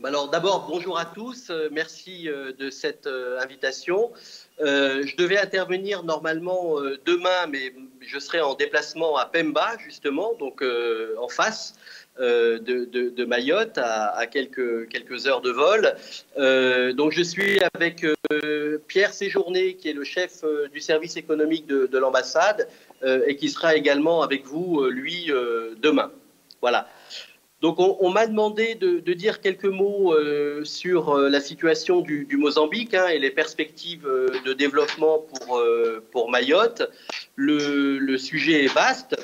Alors d'abord, bonjour à tous, merci de cette invitation. Je devais intervenir normalement demain, mais je serai en déplacement à Pemba, justement, donc en face de Mayotte, à quelques heures de vol. Donc je suis avec Pierre Séjourné, qui est le chef du service économique de l'ambassade, et qui sera également avec vous, lui, demain. Voilà. Donc, on m'a demandé de dire quelques mots sur la situation du Mozambique et les perspectives de développement pour Mayotte. Le sujet est vaste.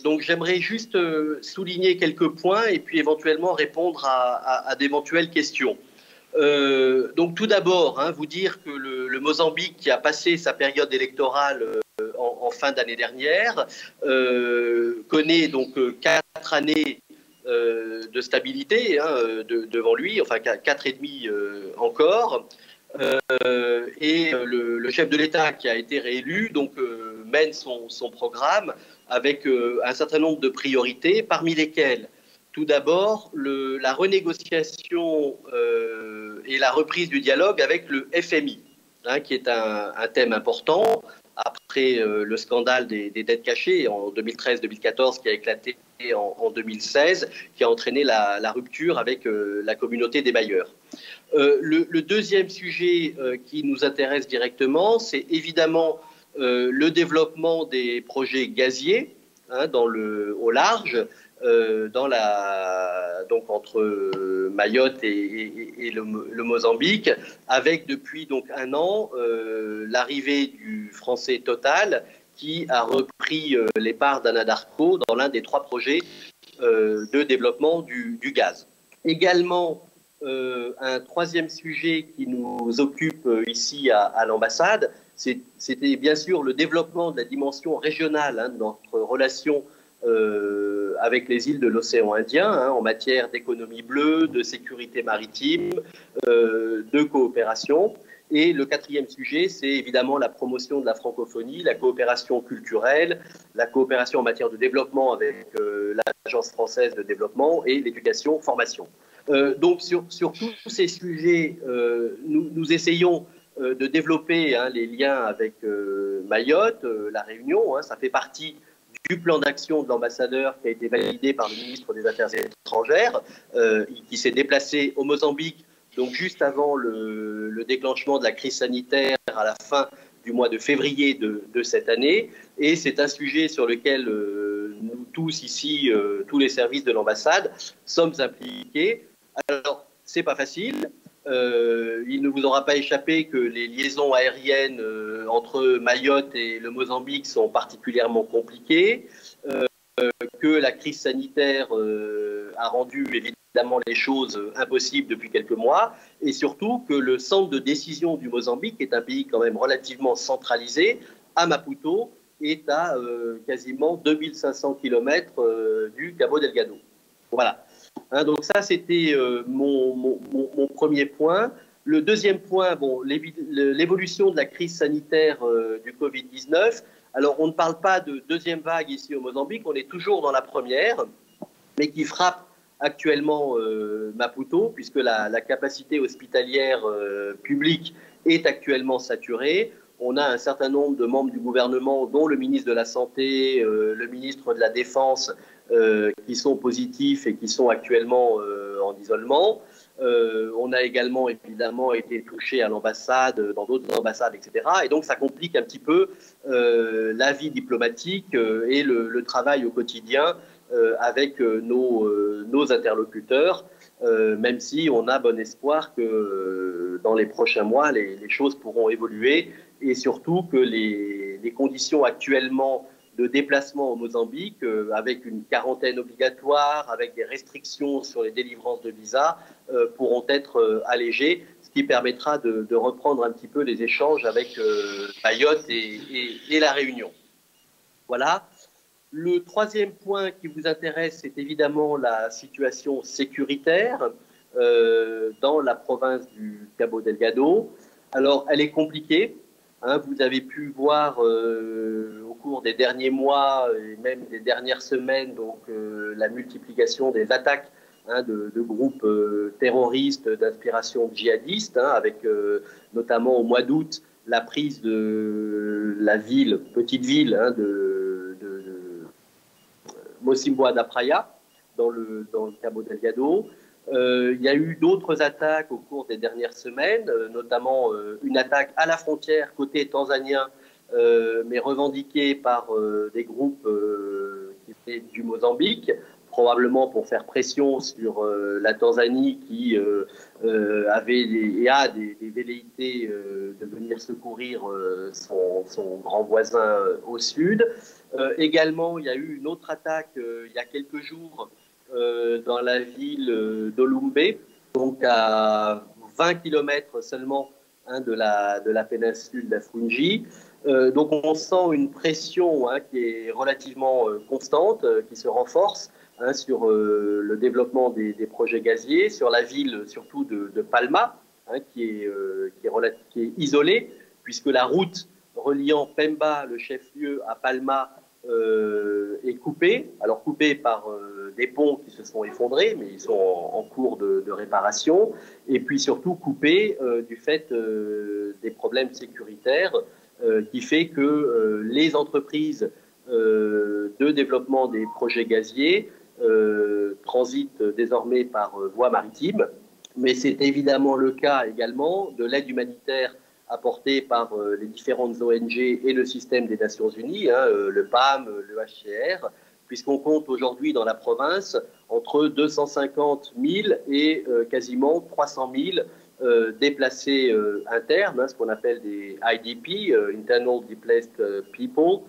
Donc, j'aimerais juste souligner quelques points et puis éventuellement répondre à d'éventuelles questions. Donc, tout d'abord, vous dire que le Mozambique, qui a passé sa période électorale en fin d'année dernière, connaît donc 4 années de stabilité devant lui, enfin 4 et demi encore. Et le chef de l'État qui a été réélu donc, mène son programme avec un certain nombre de priorités, parmi lesquelles tout d'abord la renégociation et la reprise du dialogue avec le FMI, qui est un thème important après le scandale des dettes cachées en 2013-2014 qui a éclaté en 2016, qui a entraîné la rupture avec la communauté des bailleurs. Le deuxième sujet qui nous intéresse directement, c'est évidemment le développement des projets gaziers au large, donc entre Mayotte et le Mozambique, avec depuis donc un an l'arrivée du français Total qui a repris les parts d'Anadarko dans l'un des 3 projets de développement du gaz. Également, un troisième sujet qui nous occupe ici à l'ambassade, c'était bien sûr le développement de la dimension régionale de notre relation avec les îles de l'océan Indien en matière d'économie bleue, de sécurité maritime, de coopération. Et le quatrième sujet, c'est évidemment la promotion de la francophonie, la coopération culturelle, la coopération en matière de développement avec l'Agence française de développement et l'éducation-formation. Donc sur tous ces sujets, nous essayons de développer les liens avec Mayotte, la Réunion. Ça fait partie du plan d'action de l'ambassadeur qui a été validé par le ministre des Affaires étrangères, qui s'est déplacé au Mozambique, donc juste avant le déclenchement de la crise sanitaire à la fin du mois de février de cette année. Et c'est un sujet sur lequel nous tous ici, tous les services de l'ambassade, sommes impliqués. Alors, c'est pas facile. Il ne vous aura pas échappé que les liaisons aériennes entre Mayotte et le Mozambique sont particulièrement compliquées, que la crise sanitaire a rendu évidemment les choses impossibles depuis quelques mois, et surtout que le centre de décision du Mozambique, qui est un pays quand même relativement centralisé, à Maputo, est à quasiment 2500 km du Cabo Delgado. Voilà. Donc ça, c'était mon premier point. Le deuxième point, bon, l'évolution de la crise sanitaire du Covid-19. Alors, on ne parle pas de deuxième vague ici au Mozambique, on est toujours dans la première, mais qui frappe actuellement Maputo, puisque la capacité hospitalière publique est actuellement saturée. On a un certain nombre de membres du gouvernement, dont le ministre de la Santé, le ministre de la Défense, qui sont positifs et qui sont actuellement en isolement. On a également évidemment été touché à l'ambassade, dans d'autres ambassades, etc. Et donc ça complique un petit peu la vie diplomatique et le travail au quotidien avec nos interlocuteurs, même si on a bon espoir que dans les prochains mois, les choses pourront évoluer et surtout que les conditions actuellement de déplacement au Mozambique, avec une quarantaine obligatoire, avec des restrictions sur les délivrances de visas, pourront être allégées, ce qui permettra de reprendre un petit peu les échanges avec Mayotte et la Réunion. Voilà. Le troisième point qui vous intéresse, c'est évidemment la situation sécuritaire dans la province du Cabo Delgado. Alors, elle est compliquée. Vous avez pu voir au cours des derniers mois et même des dernières semaines donc, la multiplication des attaques de groupes terroristes d'inspiration djihadiste, avec notamment au mois d'août la prise de la petite ville de Mocimboa da Praia, dans le Cabo Delgado. Il y a eu d'autres attaques au cours des dernières semaines, notamment une attaque à la frontière côté tanzanien, mais revendiquée par des groupes qui étaient du Mozambique, probablement pour faire pression sur la Tanzanie qui avait et a des velléités de venir secourir son grand voisin au sud. Également, il y a eu une autre attaque il y a quelques jours dans la ville d'Olumbe, donc à 20 km seulement de la péninsule d'Afungi. Donc on sent une pression qui est relativement constante, qui se renforce sur le développement des projets gaziers, sur la ville surtout de Palma, qui est isolée, puisque la route reliant Pemba, le chef-lieu, à Palma, est coupée. Alors coupée par des ponts qui se sont effondrés, mais ils sont en cours de réparation, et puis surtout coupée du fait des problèmes sécuritaires, qui fait que les entreprises de développement des projets gaziers transitent désormais par voie maritime, mais c'est évidemment le cas également de l'aide humanitaire apportée par les différentes ONG et le système des Nations Unies, le PAM, le HCR, puisqu'on compte aujourd'hui dans la province entre 250 000 et quasiment 300 000 déplacés internes, ce qu'on appelle des IDP, Internal Displaced People,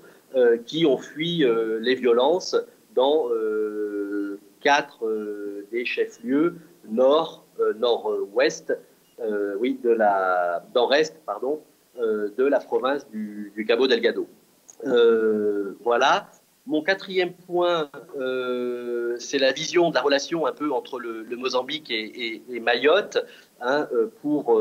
qui ont fui les violences dans 4 des chefs-lieux nord-ouest, nord-est, pardon, de la province du Cabo Delgado. Voilà. Mon quatrième point, c'est la vision de la relation un peu entre le Mozambique et Mayotte, pour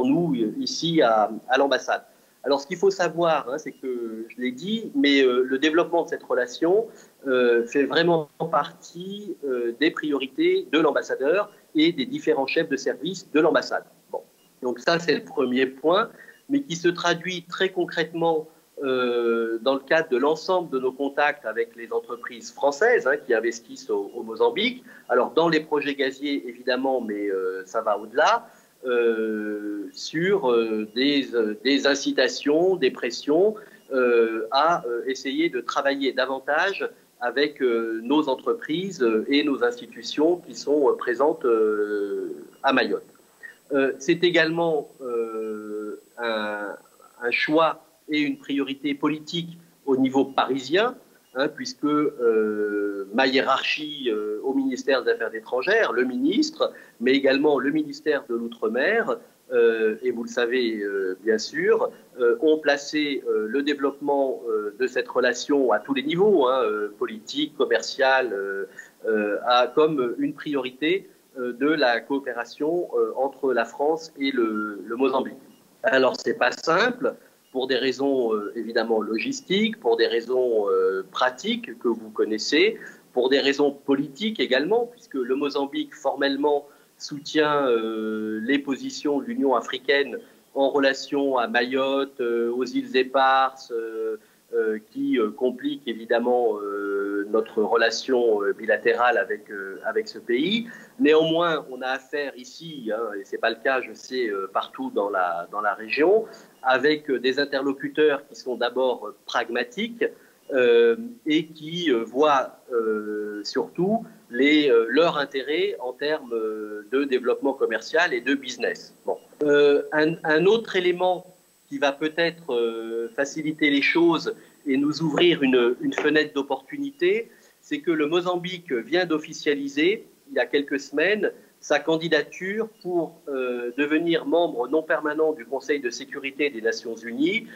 nous ici à l'ambassade. Alors, ce qu'il faut savoir, c'est que, je l'ai dit, mais le développement de cette relation fait vraiment partie des priorités de l'ambassadeur et des différents chefs de service de l'ambassade. Bon. Donc ça, c'est le premier point, mais qui se traduit très concrètement dans le cadre de l'ensemble de nos contacts avec les entreprises françaises qui investissent au Mozambique. Alors, dans les projets gaziers, évidemment, mais ça va au-delà. Sur des incitations, des pressions à essayer de travailler davantage avec nos entreprises et nos institutions qui sont présentes à Mayotte. C'est également un choix et une priorité politique au niveau parisien, puisque ma hiérarchie au ministère des Affaires étrangères, le ministre, mais également le ministère de l'Outre-mer, et vous le savez bien sûr, ont placé le développement de cette relation à tous les niveaux, politique, commercial, comme une priorité de la coopération entre la France et le Mozambique. Alors, ce n'est pas simple, pour des raisons évidemment logistiques, pour des raisons pratiques que vous connaissez, pour des raisons politiques également, puisque le Mozambique formellement soutient les positions de l'Union africaine en relation à Mayotte, aux îles Éparses, qui compliquent évidemment notre relation bilatérale avec ce pays. Néanmoins, on a affaire ici, et ce n'est pas le cas, je sais, partout dans la région, avec des interlocuteurs qui sont d'abord pragmatiques et qui voient surtout leur intérêt en termes de développement commercial et de business. Bon. Un autre élément qui va peut-être faciliter les choses et nous ouvrir une fenêtre d'opportunité, c'est que le Mozambique vient d'officialiser, il y a quelques semaines, sa candidature pour devenir membre non permanent du Conseil de sécurité des Nations Unies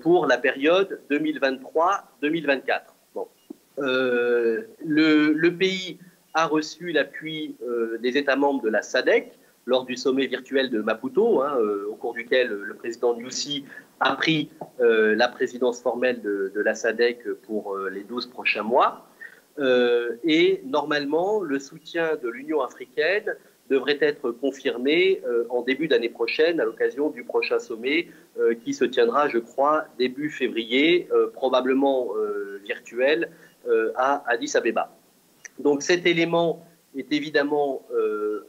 pour la période 2023-2024. Bon. Le pays a reçu l'appui des États membres de la SADC lors du sommet virtuel de Maputo, au cours duquel le président Nyusi a pris la présidence formelle de la SADC pour les 12 prochains mois. Et normalement, le soutien de l'Union africaine devrait être confirmé en début d'année prochaine à l'occasion du prochain sommet qui se tiendra, je crois, début février, probablement virtuel, à Addis Abeba. Donc cet élément est évidemment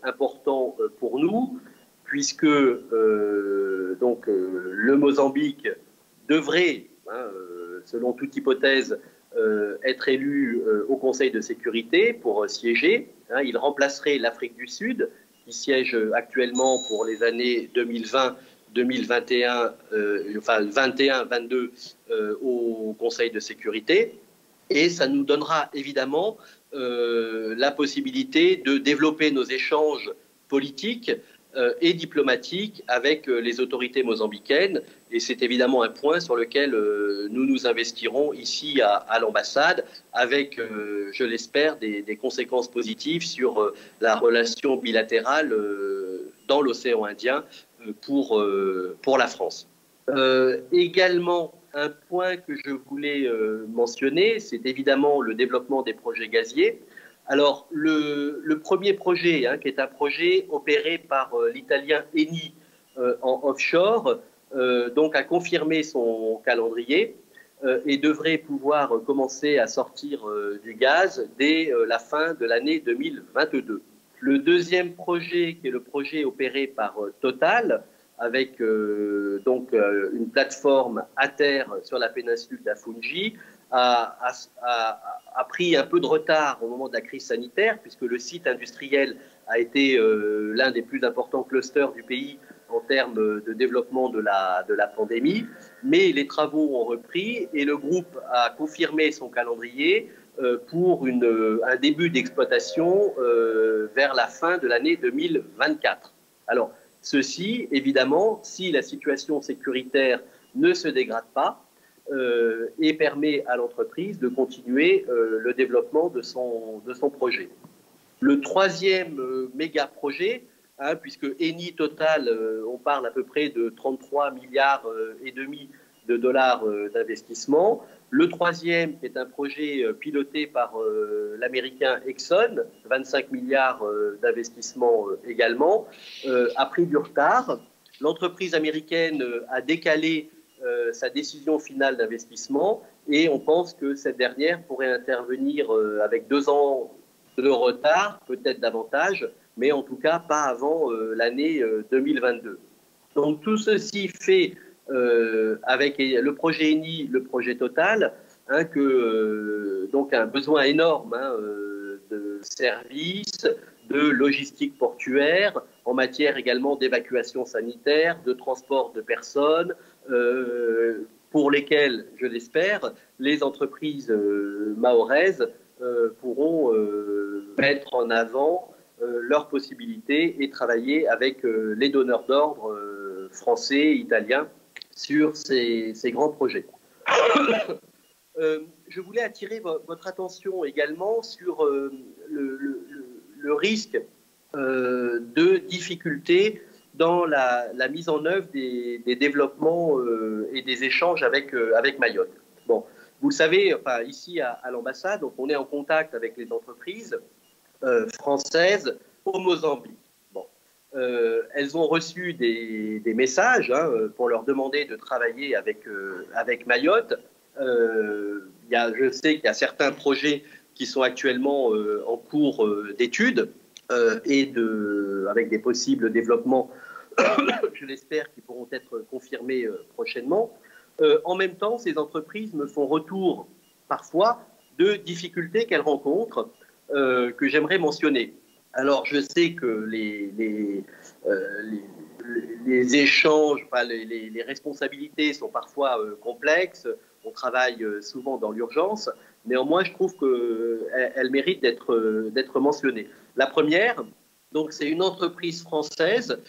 important pour nous, puisque le Mozambique devrait, selon toute hypothèse, être élu au Conseil de sécurité pour siéger. Il remplacerait l'Afrique du Sud, qui siège actuellement pour les années 2020, 2021, enfin 21-22 au Conseil de sécurité. Et ça nous donnera évidemment la possibilité de développer nos échanges politiques et diplomatiques avec les autorités mozambicaines. Et c'est évidemment un point sur lequel nous nous investirons ici à l'ambassade, avec, je l'espère, des conséquences positives sur la relation bilatérale dans l'océan Indien pour la France. Également, un point que je voulais mentionner, c'est évidemment le développement des projets gaziers. Alors, le premier projet, qui est un projet opéré par l'italien Eni en offshore, donc a confirmé son calendrier et devrait pouvoir commencer à sortir du gaz dès la fin de l'année 2022. Le deuxième projet, qui est le projet opéré par Total, avec une plateforme à terre sur la péninsule d'Afungi, a pris un peu de retard au moment de la crise sanitaire, puisque le site industriel a été l'un des plus importants clusters du pays en termes de développement de la pandémie. Mais les travaux ont repris et le groupe a confirmé son calendrier pour un début d'exploitation vers la fin de l'année 2024. Alors, ceci, évidemment, si la situation sécuritaire ne se dégrade pas et permet à l'entreprise de continuer le développement de son projet. Le troisième méga projet, puisque Eni Total, on parle à peu près de 33 milliards et demi de dollars d'investissement. Le troisième, qui est un projet piloté par l'américain Exxon, 25 milliards d'investissement également, a pris du retard. L'entreprise américaine a décalé sa décision finale d'investissement et on pense que cette dernière pourrait intervenir avec 2 ans de retard, peut-être davantage, mais en tout cas pas avant l'année 2022. Donc tout ceci fait avec le projet Eni, le projet Total, donc un besoin énorme de services, de logistique portuaire, en matière également d'évacuation sanitaire, de transport de personnes, pour lesquels, je l'espère, les entreprises mahoraises pourront mettre en avant leurs possibilités et travailler avec les donneurs d'ordre français, italiens, sur ces grands projets. Je voulais attirer votre attention également sur le risque de difficultés dans la mise en œuvre des développements et des échanges avec Mayotte. Bon, vous le savez, enfin, ici à l'ambassade, donc on est en contact avec les entreprises françaises au Mozambique. Bon, elles ont reçu des messages pour leur demander de travailler avec Mayotte. Je sais qu'il y a certains projets qui sont actuellement en cours d'études avec des possibles développements, je l'espère, qui pourront être confirmés prochainement. En même temps, ces entreprises me font retour parfois de difficultés qu'elles rencontrent, que j'aimerais mentionner. Alors, je sais que les échanges, les responsabilités sont parfois complexes. On travaille souvent dans l'urgence. Néanmoins, je trouve qu'elles méritent d'être mentionnées. La première, donc, c'est une entreprise française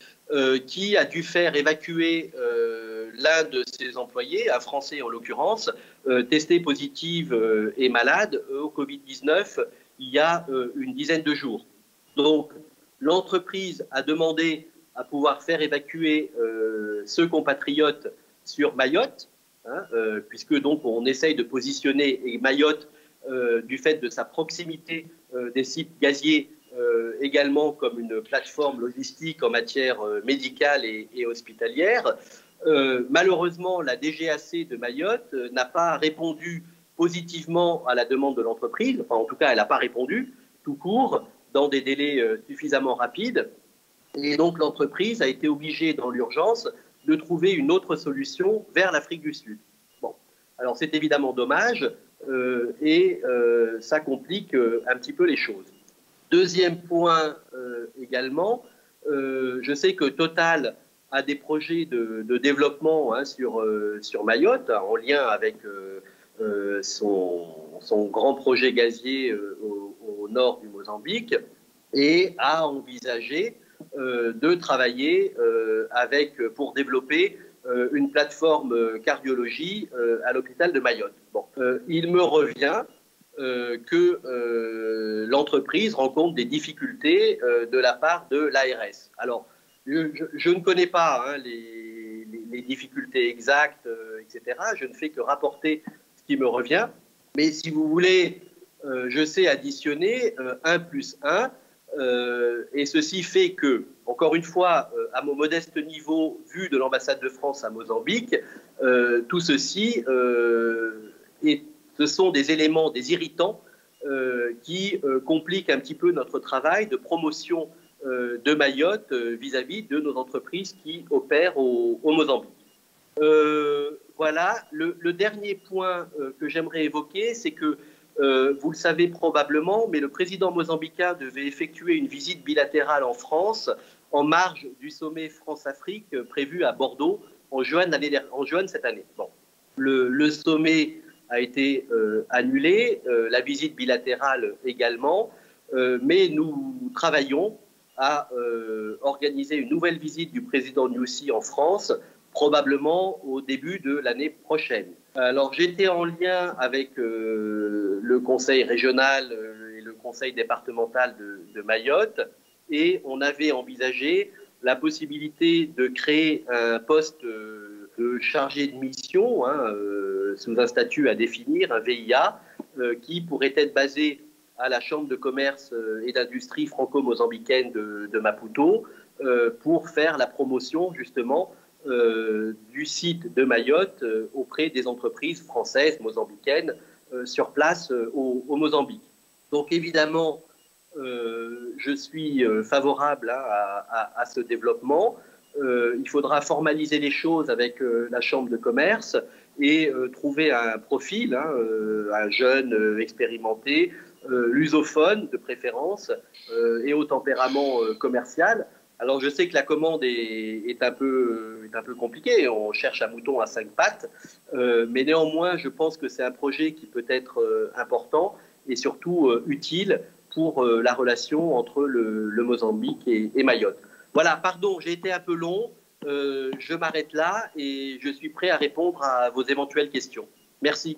qui a dû faire évacuer l'un de ses employés, un Français en l'occurrence, testé positif et malade au Covid-19 il y a une dizaine de jours. Donc, l'entreprise a demandé à pouvoir faire évacuer ce compatriote sur Mayotte, puisque donc on essaye de positionner Mayotte du fait de sa proximité des sites gaziers, également comme une plateforme logistique en matière médicale et hospitalière. Malheureusement, la DGAC de Mayotte n'a pas répondu positivement à la demande de l'entreprise. Enfin, en tout cas, elle n'a pas répondu tout court, dans des délais suffisamment rapides. Et donc, l'entreprise a été obligée, dans l'urgence, de trouver une autre solution vers l'Afrique du Sud. Bon, alors c'est évidemment dommage et ça complique un petit peu les choses. Deuxième point également, je sais que Total a des projets de développement sur Mayotte, en lien avec son grand projet gazier au nord du Mozambique, et a envisagé de travailler pour développer une plateforme cardiologie à l'hôpital de Mayotte. Bon, il me revient que l'entreprise rencontre des difficultés de la part de l'ARS. Alors, je ne connais pas les difficultés exactes, etc. Je ne fais que rapporter ce qui me revient. Mais si vous voulez, je sais additionner 1 plus 1. Et ceci fait que, encore une fois, à mon modeste niveau, vu de l'ambassade de France à Mozambique, tout ceci, ce sont des éléments, des irritants qui compliquent un petit peu notre travail de promotion de Mayotte vis-à-vis de nos entreprises qui opèrent au Mozambique. Voilà, le dernier point que j'aimerais évoquer, c'est que vous le savez probablement, mais le président mozambicain devait effectuer une visite bilatérale en France en marge du sommet France-Afrique prévu à Bordeaux en juin cette année. Bon. Le sommet a été annulé, la visite bilatérale également, mais nous travaillons à organiser une nouvelle visite du président Nyusi en France, probablement au début de l'année prochaine. Alors, j'étais en lien avec le conseil régional et le conseil départemental de Mayotte, et on avait envisagé la possibilité de créer un poste de chargé de mission sous un statut à définir, un VIA, qui pourrait être basé à la Chambre de commerce et d'industrie franco-mozambicaine de Maputo pour faire la promotion justement du site de Mayotte auprès des entreprises françaises, mozambicaines, sur place au Mozambique. Donc évidemment, je suis favorable à ce développement. Il faudra formaliser les choses avec la Chambre de commerce et trouver un profil, un jeune expérimenté, lusophone de préférence et au tempérament commercial. Alors je sais que la commande est un peu compliquée, on cherche un mouton à 5 pattes, mais néanmoins je pense que c'est un projet qui peut être important et surtout utile pour la relation entre le Mozambique et Mayotte. Voilà, pardon, j'ai été un peu long, je m'arrête là et je suis prêt à répondre à vos éventuelles questions. Merci.